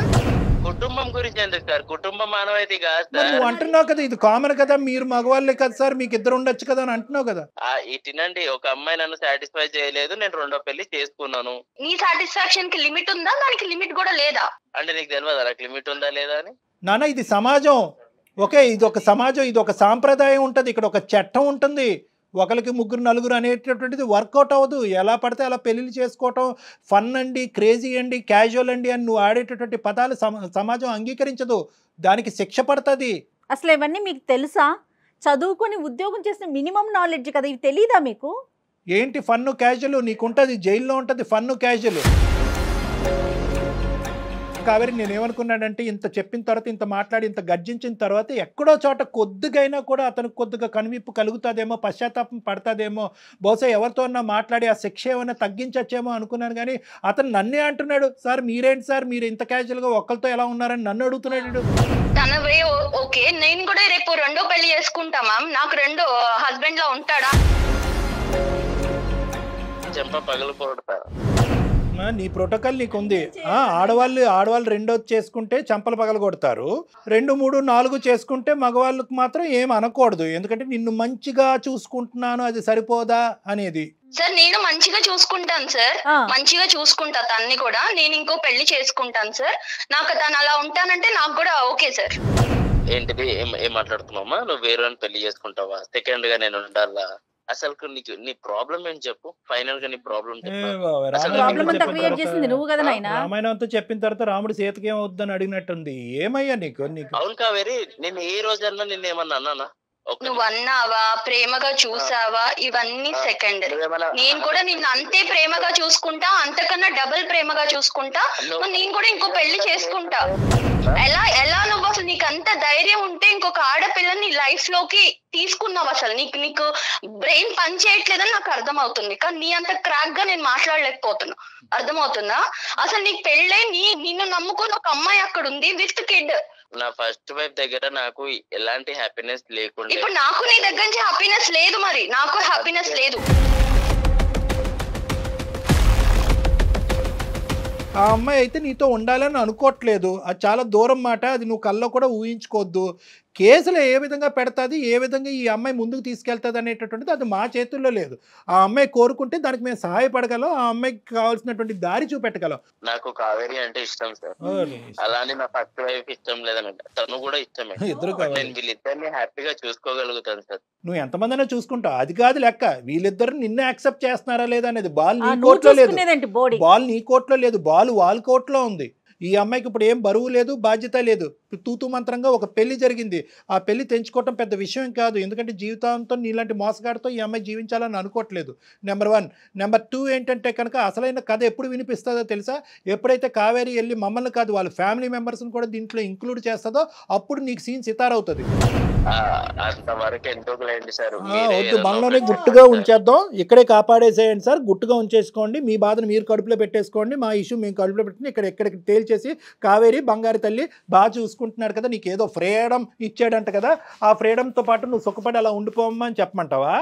కుటుంబం గురించి ఎందుకు సార్? కుటుంబం ఆనవాయితీ కాదు సార్. నువ్వు అంటున్నావు కదా ఇది కామన్ కదా, మీరు మగవాళ్ళే కదా సార్, మీకు ఇద్దరు ఉండొచ్చు కదా అని అంటున్నావు కదా. ఇటునండి, ఒక అమ్మాయి నన్ను సాటిస్ఫై చేయలేదు, నేను రెండో పెళ్లి చేసుకున్నాను. నీ సాటిస్ఫాక్షన్ కి లిమిట్ ఉందా? దానికి లిమిట్ కూడా లేదా? అంటే నీకు తెలియదు నాకు లిమిట్ ఉందా లేదా అని? నాన్న ఇది సమాజం, ఓకే, ఇది ఒక సమాజం, ఇది ఒక సాంప్రదాయం ఉంటుంది, ఇక్కడ ఒక చట్టం ఉంటుంది. ఒకరికి ముగ్గురు నలుగురు అనేటటువంటిది వర్కౌట్ అవ్వదు. ఎలా పడితే అలా పెళ్ళిళ్ళు చేసుకోవటం ఫన్ అండి, క్రేజీ అండి, క్యాజువల్ అండి అని నువ్వు ఆడేటటువంటి పదాలు సమాజం అంగీకరించదు, దానికి శిక్ష పడుతుంది. అసలు ఇవన్నీ మీకు తెలుసా? చదువుకొని ఉద్యోగం చేసిన మినిమం నాలెడ్జ్ కదా, ఇవి తెలీదా మీకు? ఏంటి ఫన్ను క్యాజువల్? నీకుంటుంది, జైల్లో ఉంటుంది ఫన్ను క్యాజువల్. కావేరి నేనేమనుకున్నానంటే, ఇంత చెప్పిన తర్వాత, ఇంత మాట్లాడి, ఇంత గర్జించిన తర్వాత ఎక్కడో చోట కొద్దిగైనా కూడా అతనికి కొద్దిగా కనువిప్పు కలుగుతుందేమో, పశ్చాత్తాపం పడతాదేమో, బహుశా ఎవరితో అన్నా మాట్లాడి ఆ శిక్ష ఏమైనా తగ్గించచ్చేమో అనుకున్నాను. కానీ అతను నన్నే అంటున్నాడు, సార్ మీరేంటి సార్, మీరు ఇంత క్యాజువల్గా ఒక్కరితో ఎలా ఉన్నారని నన్ను అడుగుతున్నాడు. తన వే ఓకే, నేను కూడా రేపు రెండో పెళ్లి చేసుకుంటా మ్యామ్, నాకు రెండో హస్బెండ్ లా ఉంటాడా? చెంప పగలు కొడతారు. నీ ప్రోటోకాల్ నీకుంది. ఆడవాళ్ళు రెండోది చేసుకుంటే చంపలు పగలు కొడతారు, 2, 3, 4 చేసుకుంటే మగవాళ్ళకు మాత్రం ఏం అనకూడదు. ఎందుకంటే నిన్ను మంచిగా చూసుకుంటున్నాను, అది సరిపోదా అనేది. సార్ నేను మంచిగా చూసుకుంటాను సార్, మంచిగా చూసుకుంటా తన్ని కూడా. నేను ఇంకో పెళ్లి చేసుకుంటాను సార్, నాకు తను అలా ఉంటానంటే నాకు కూడా ఓకే సార్. ఏంటిది, ఏం మాట్లాడుతున్నావమ్మా? నువ్వు వేరే పెళ్లి చేసుకుంటావా? సెకండ్ గా నేను ఉండాలా? అసలు నీ ప్రాబ్లం ఏంటి చెప్పు? ఫైనల్ గా నీ ప్రాబ్లం రామాయణం అంతా చెప్పిన తర్వాత రాముడు సీతకి ఏమవుద్దని అడిగినట్టుంది. ఏమయ్యా నీకు? అవును కావేరి, నేను ఏ రోజన్నా నిన్నేమన్నా అన్నానా? నువ్వు అన్నావా, ప్రేమగా చూసావా, ఇవన్నీ సెకండ్. నేను కూడా నిన్ను అంతే ప్రేమగా చూసుకుంటా, అంతకన్నా డబుల్ ప్రేమగా చూసుకుంటా. నేను కూడా ఇంకో పెళ్లి చేసుకుంటా. ఎలా నువ్వు అసలు నీకు అంత ధైర్యం ఉంటే ఇంకొక ఆడపిల్లని లైఫ్ లోకి తీసుకున్నావు? అసలు నీకు బ్రెయిన్ పని చేయట్లేదని నాకు అర్థమవుతుంది, కానీ నీ అంత క్రాక్ గా నేను మాట్లాడలేకపోతున్నా, అర్థమవుతుందా? అసలు నీకు పెళ్ళై నిన్ను నమ్ముకుని ఒక అమ్మాయి అక్కడ ఉంది విత్ కిడ్. నా ఫస్ట్ వైఫ్ దగ్గర నాకు ఎలాంటి హ్యాపీనెస్ లేకుండా, ఇప్పుడు నాకు నీ దగ్గర నుంచి హ్యాపీనెస్ లేదు, మరి నాకు హ్యాపీనెస్ లేదు. ఆ అమ్మాయి అయితే నీతో ఉండాలని అనుకోవట్లేదు, అది చాలా దూరం మాట, అది నువ్వు కల్లో కూడా ఊహించుకోవద్దు. కేసులు ఏ విధంగా పెడతాది, ఏ విధంగా ఈ అమ్మాయి ముందుకు తీసుకెళ్తుంది అనేటటువంటిది అది మా చేతుల్లో లేదు. ఆ అమ్మాయి కోరుకుంటే దానికి మేము సహాయపడగలం, ఆ అమ్మాయికి కావాల్సినటువంటి దారి చూపెట్టగలం. నాకు కావేరి అంటే ఇష్టం సార్, అలానే నా ఫస్ట్ వైఫ్ ఇష్టం లేదనంట, తను కూడా ఇష్టమే. నేను వీళ్ళిద్దరిని హ్యాపీగా చూసుకోగలుగుతాను సార్. నువ్వు ఎంతమందినా చూసుకుంటావు, అది కాదు లెక్క. వీళ్ళిద్దరు నిన్నే యాక్సెప్ట్ చేస్తున్నారా లేదా అనేది. బాల్ నీ కోర్టులో లేదు, బాల్ నీ కోర్టులో లేదు, బాల్ వాళ్ళ కోర్టులో ఉంది. ఈ అమ్మాయికి ఇప్పుడు ఏం బరువు లేదు, బాధ్యత లేదు. తూతు మంత్రంగా ఒక పెళ్లి జరిగింది, ఆ పెళ్లి తెంచుకోవటం పెద్ద విషయం కాదు. ఎందుకంటే జీవితాంతం నీలాంటి మోసగాడితో ఈ అమ్మాయి జీవించాలని అనుకోవట్లేదు, నెంబర్ 1. నెంబర్ 2 ఏంటంటే కనుక అసలైన కథ ఎప్పుడు వినిపిస్తుందో తెలుసా? ఎప్పుడైతే కావేరి వెళ్ళి మమ్మల్ని కాదు వాళ్ళ ఫ్యామిలీ మెంబర్స్ని కూడా దీంట్లో ఇంక్లూడ్ చేస్తుందో అప్పుడు నీకు సీన్ సితారవుతుంది. వద్దు, మనలోనే గుట్టుగా ఉంచేద్దాం, ఇక్కడే కాపాడేసేయండి సార్, గుట్టుగా ఉంచేసుకోండి. మీ బాధను మీరు కడుపులో పెట్టేసుకోండి, మా ఇష్యూ మేము కడుపులో పెట్టుకుని ఇక్కడికి తేల్చేసి, కావేరి బంగారు తల్లి బాగా చూసుకుంటున్నాడు కదా, నీకు ఏదో ఫ్రీడమ్ ఇచ్చాడంట కదా, ఆ ఫ్రీడమ్తో పాటు నువ్వు సుఖపడి అలా ఉండిపోమ్మా అని చెప్పమంటావా?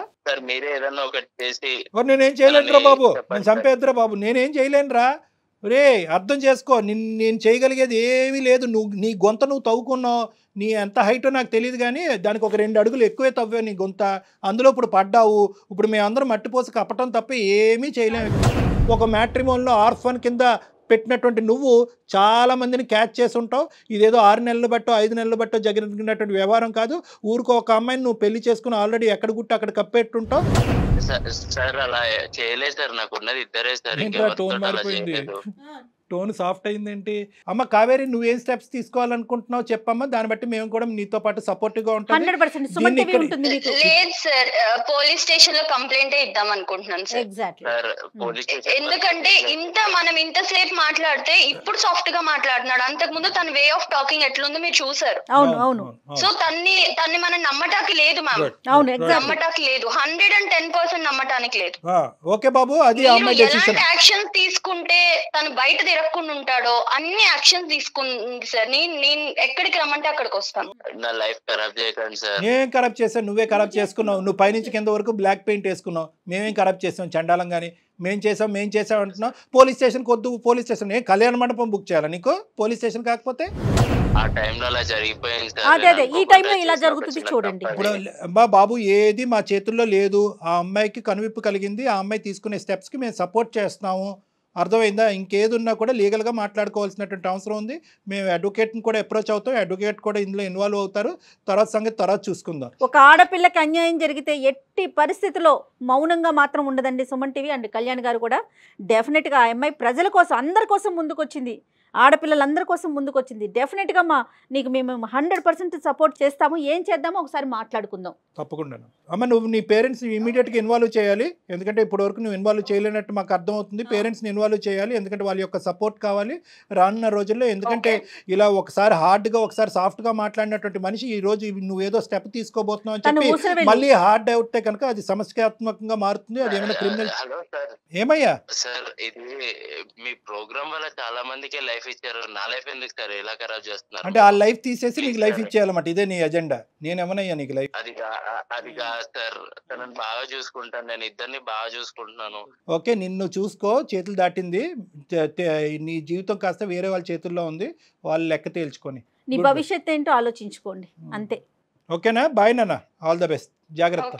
నేనేం చేయలేనురా బాబు, నేను చంపేద్దురా బాబు, నేనేం చేయలేనురా. రే అర్థం చేసుకో, నేను చేయగలిగేది ఏమీ లేదు. నీ గొంత నువ్వు తవ్వుకున్నావు, నీ ఎంత హైటో నాకు తెలియదు, కానీ దానికి ఒక 2 అడుగులు ఎక్కువే తవ్వావు నీ గొంత. అందులో ఇప్పుడు పడ్డావు. ఇప్పుడు మేమందరం మట్టిపోసి కప్పటం తప్ప ఏమీ చేయలేము. ఒక మ్యాట్రిమోన్లో ఆర్ఫన్ కింద పెట్టినటువంటి నువ్వు చాలా మందిని క్యాచ్ చేసి ఉంటావు. ఇదేదో 6 నెలలు బట్టో 5 నెలలు బట్టో జరిగినటువంటి వ్యవహారం కాదు. ఊరికో ఒక అమ్మాయిని నువ్వు పెళ్లి చేసుకుని ఆల్రెడీ ఎక్కడ గుట్టి అక్కడ కప్పెట్టుంటావు. సార్ అలా చేయలేదు సార్, నాకు ఉన్నది ఇద్దరే సార్. టోన్ మారిపోయింది, టోన్ సాఫ్ట్ అయిందేంటి? అమ్మ కావేరి, నువ్వేం స్టెప్స్ తీసుకోవాలనుకుంటున్నావు చెప్పమ్మా, దాన్ని బట్టి మేము కూడా నీతో పాటు సపోర్టివ్ గా ఉంటాం. లేదు సార్, పోలీస్ స్టేషన్ లో కంప్లైంట్ ఇద్దాం అనుకుంటున్నాను సార్. ఎందుకంటే మనం ఇంతసేపు మాట్లాడితే ఇప్పుడు సాఫ్ట్ గా మాట్లాడుతున్నాడు, అంతకు ముందు తన వే ఆఫ్ టాకింగ్ ఎట్లుందో మీరు చూసారు. సో తన్ని మనం నమ్మటానికి లేదు మ్యామ్, నమ్మటానికి లేదు, 110% నమ్మటానికి లేదు. ఓకే బాబు, అది ఎలాంటి యాక్షన్ తీసుకుంటే తను బయట తిరగకుండా ఉంటాడో అన్ని యాక్షన్ తీసుకుంది సార్. నేను ఎక్కడికి రమ్మంటే అక్కడికి వస్తాను. నా లైఫ్ ఖరాబ్ చేయకండి సార్. నేనేం ఖరాబ్ చేశాను? నువ్వే ఖరాబ్ చేసుకున్నావు. నువ్వు పైనుంచి కింద వరకు బ్లాక్ పెయింట్ వేసుకున్నావు. మేమేం ఖరాబ్ చేసాం? చండాలం కానీ మేం చేసాం అంటున్నావు. పోలీస్ స్టేషన్కి వద్దు, పోలీస్ స్టేషన్ ఏ కళ్యాణ మండపం బుక్ చేయాలా నీకు? పోలీస్ స్టేషన్ కాకపోతే ఆ టైంలో అలా జరిగిపోయింది సార్. అదే ఈ టైంలో ఇలా జరుగుతుంది చూడండి. ఇప్పుడు బాబు ఏది మా చేతుల్లో లేదు. ఆ అమ్మాయికి కనువిప్పు కలిగింది, ఆ అమ్మాయి తీసుకునే స్టెప్స్కి మేము సపోర్ట్ చేస్తున్నాము. అర్థమైందా? ఇంకేదున్నా కూడా లీగల్గా మాట్లాడుకోవాల్సినటువంటి అవసరం ఉంది. మేము అడ్వకేట్ని కూడా అప్రోచ్ అవుతాం, అడ్వకేట్ కూడా ఇందులో ఇన్వాల్వ్ అవుతారు. తర్వాత సంగతి తర్వాత చూసుకుందాం. ఒక ఆడపిల్లకి అన్యాయం జరిగితే ఎట్టి పరిస్థితిలో మౌనంగా మాత్రం ఉండదండి సుమన్ టీవీ అండ్ కళ్యాణ్ గారు కూడా. డెఫినెట్గా ఆ అమ్మాయి ప్రజల కోసం, అందరి కోసం ముందుకొచ్చింది, ఆడపిల్లలందరి కోసం ముందుకొచ్చింది. డెఫినెట్గా నీకు మేము 100% సపోర్ట్ చేస్తాము. ఏం చేద్దామో ఒకసారి మాట్లాడుకుందాం. తప్పకుండా అమ్మ. నువ్వు నీ పేరెంట్స్ ఇమీడియట్గా ఇన్వాల్వ్ చేయాలి, ఎందుకంటే ఇప్పటివరకు నువ్వు ఇన్వాల్వ్ చేయలేనట్టు మాకు అర్థమవుతుంది. పేరెంట్స్ని ఇన్వాల్వ్ చేయాలి, ఎందుకంటే వాళ్ళ యొక్క సపోర్ట్ కావాలి రానున్న రోజుల్లో. ఎందుకంటే ఇలా ఒకసారి హార్డ్గా ఒకసారి సాఫ్ట్గా మాట్లాడినటువంటి మనిషి ఈ రోజు నువ్వేదో స్టెప్ తీసుకోబోతున్నావు అని చెప్పి మళ్ళీ హార్డ్ అవుతే కనుక అది సమస్యాత్మకంగా మారుతుంది. అది ఏమైనా క్రిమినల్. ఏమయ్యా సార్, ఇది మీ ప్రోగ్రామ్ వల్ల చాలా మందికి లైఫ్ ఇచ్చారు, నా లైఫ్ ఎందుకు సార్ ఇలా ఖరాబ్ చేస్తున్నారు? అంటే ఆ లైఫ్ తీసేసి నీకు లైఫ్ ఇచ్చేయాలన్నమాట, ఇదే నీ ఎజెండా? నేనేమనయ్యా నీకు లైఫ్? అది కాదు సార్, తనని బాగా చూసుకుంటాను, నేను ఇద్దరిని బాగా చూసుకుంటున్నాను. ఓకే, నిన్ను చూసుకో, చేతులు దాటింది, నీ జీవితం కాస్త వేరే వాళ్ళ చేతుల్లో ఉంది, వాళ్ళు లెక్క తేల్చుకొని నీ భవిష్యత్తు ఏంటో ఆలోచించుకోండి అంతే. ఓకేనా? బాయ్ నాన్న, ఆల్ ద బెస్ట్, జాగ్రత్త.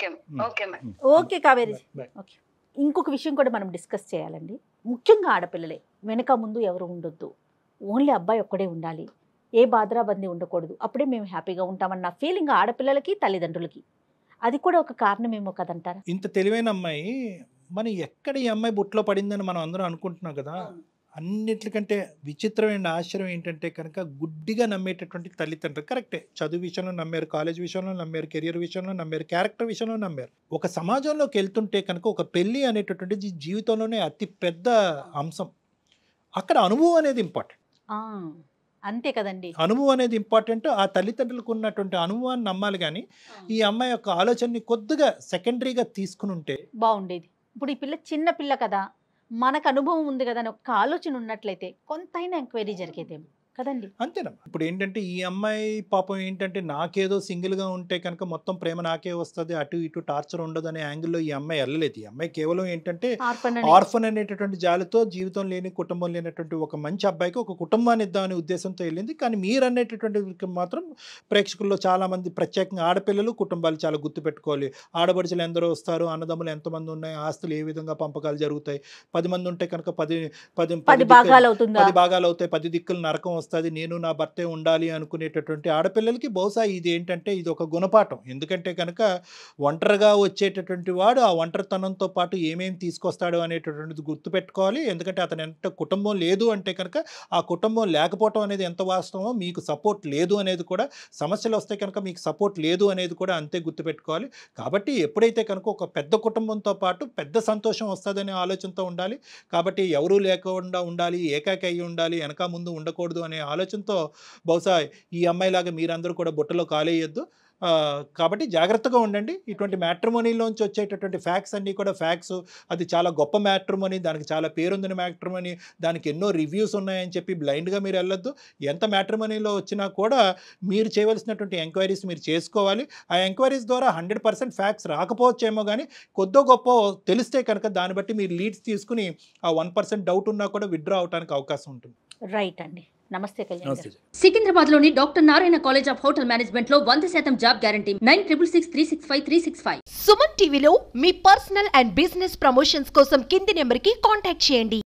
ఓకే కావేరి. ఓకే, ఇంకొక విషయం కూడా మనం డిస్కస్ చేయాలండి. ముఖ్యంగా ఆడపిల్లలే, వెనక ముందు ఎవరు ఉండొద్దు, ఓన్లీ అబ్బాయి ఒక్కడే ఉండాలి, ఏ బాధరాబందీ ఉండకూడదు, అప్పుడే మేము హ్యాపీగా ఉంటామన్న ఫీలింగ్ ఆడపిల్లలకి తల్లిదండ్రులకి. అది కూడా ఒక కారణమేమో కదంటారా? ఇంత తెలివైన అమ్మాయి మనం ఎక్కడ ఈ అమ్మాయి బుట్లో పడిందని మనం అందరం అనుకుంటున్నాం కదా. అన్నిటికంటే విచిత్రమైన ఆశ్చర్యం ఏంటంటే కనుక గుడ్డిగా నమ్మేటటువంటి తల్లిదండ్రులు. కరెక్టే, చదువు విషయంలో నమ్మారు, కాలేజ్ విషయంలో నమ్మారు, కెరియర్ విషయంలో నమ్మారు, క్యారెక్టర్ విషయంలో నమ్మారు. ఒక సమాజంలోకి వెళ్తుంటే కనుక ఒక పెళ్ళి అనేటటువంటిది జీవితంలోనే అతి పెద్ద అంశం. అక్కడ అనుభవం అనేది ఇంపార్టెంట్. అంతే కదండి, అనుభవం అనేది ఇంపార్టెంట్. ఆ తల్లిదండ్రులకు ఉన్నటువంటి అనుభవాన్ని నమ్మాలి, కానీ ఈ అమ్మాయి యొక్క ఆలోచనని కొద్దిగా సెకండరీగా తీసుకుని ఉంటే బాగుండేది. ఇప్పుడు ఈ పిల్ల చిన్న పిల్ల కదా, మనకు అనుభవం ఉంది కదా అని ఒక ఆలోచన ఉన్నట్లయితే కొంతైనా ఎంక్వైరీ జరిగేదేమో కదండి. అంతేనా? ఇప్పుడు ఏంటంటే ఈ అమ్మాయి పాపం ఏంటంటే నాకేదో సింగిల్గా ఉంటే కనుక మొత్తం ప్రేమ నాకే వస్తుంది, అటు ఇటు టార్చర్ ఉండదు అనే యాంగిల్లో ఈ అమ్మాయి వెళ్ళలేదు. ఈ అమ్మాయి కేవలం ఏంటంటే ఆర్ఫన్ అనేటటువంటి జాలితో, జీవితం లేని కుటుంబం లేనటువంటి ఒక మంచి అబ్బాయికి ఒక కుటుంబాన్ని ఇద్దామనే ఉద్దేశంతో వెళ్ళింది. కానీ మీరు అనేటటువంటి మాత్రం ప్రేక్షకుల్లో చాలామంది, ప్రత్యేకంగా ఆడపిల్లలు, కుటుంబాలు చాలా గుర్తుపెట్టుకోవాలి. ఆడపడుచులు ఎందరో వస్తారు, అన్నదమ్ములు ఎంతమంది ఉన్నాయి, ఆస్తులు ఏ విధంగా పంపకాలు జరుగుతాయి, 10 మంది ఉంటే కనుక 10 భాగాలు అవుతాయి, 10 దిక్కులు నరకం వస్తుంది, నేను నా భర్తే ఉండాలి అనుకునేటటువంటి ఆడపిల్లలకి బహుశా ఇది ఏంటంటే ఇది ఒక గుణపాఠం. ఎందుకంటే కనుక ఒంటరిగా వచ్చేటటువంటి వాడు ఆ ఒంటరితనంతో పాటు ఏమేమి తీసుకొస్తాడు అనేటటువంటిది గుర్తుపెట్టుకోవాలి. ఎందుకంటే అతను ఎంత కుటుంబం లేదు అంటే కనుక ఆ కుటుంబం లేకపోవటం అనేది ఎంత వాస్తవమో, మీకు సపోర్ట్ లేదు అనేది కూడా, సమస్యలు వస్తే కనుక మీకు సపోర్ట్ లేదు అనేది కూడా అంతే గుర్తుపెట్టుకోవాలి. కాబట్టి ఎప్పుడైతే కనుక ఒక పెద్ద కుటుంబంతో పాటు పెద్ద సంతోషం వస్తుందనే ఆలోచనతో ఉండాలి. కాబట్టి ఎవరూ లేకుండా ఉండాలి, ఏకాకి అయి ఉండాలి, వెనక ముందు ఉండకూడదు అనే ఆలోచనతో బహుశా ఈ అమ్మాయిలాగా మీరందరూ కూడా బుట్టలో కాలేయొద్దు. కాబట్టి జాగ్రత్తగా ఉండండి. ఇటువంటి మ్యాట్రిమోనీలోంచి వచ్చేటటువంటి ఫ్యాక్ట్స్ అన్నీ కూడా ఫ్యాక్ట్స్, అది చాలా గొప్ప మ్యాట్రిమోనీ, దానికి చాలా పేరుందిన మ్యాట్రిమోనీ, దానికి ఎన్నో రివ్యూస్ ఉన్నాయని చెప్పి బ్లైండ్గా మీరు వెళ్ళొద్దు. ఎంత మ్యాట్రిమోనీలో వచ్చినా కూడా మీరు చేయవలసినటువంటి ఎంక్వైరీస్ మీరు చేసుకోవాలి. ఆ ఎంక్వైరీస్ ద్వారా 100% ఫ్యాక్ట్స్ రాకపోవచ్చేమో, కానీ కొద్దో గొప్ప తెలిస్తే కనుక దాన్ని బట్టి మీరు లీడ్స్ తీసుకుని ఆ 1% డౌట్ ఉన్నా కూడా విత్డ్రా అవడానికి అవకాశం ఉంటుంది. రైట్ అండి. నమస్తే కళ్యాణ్. సికింద్రాబాద్ లోని doctor Narayana college of hotel management లో 100% జాబ్ గ్యారంటీ. 966365 సుమన్ టీవీలో మీ పర్సనల్ అండ్ బిజినెస్ ప్రమోషన్స్ కోసం కింది నెంబర్కి కాంటాక్ట్ చేయండి.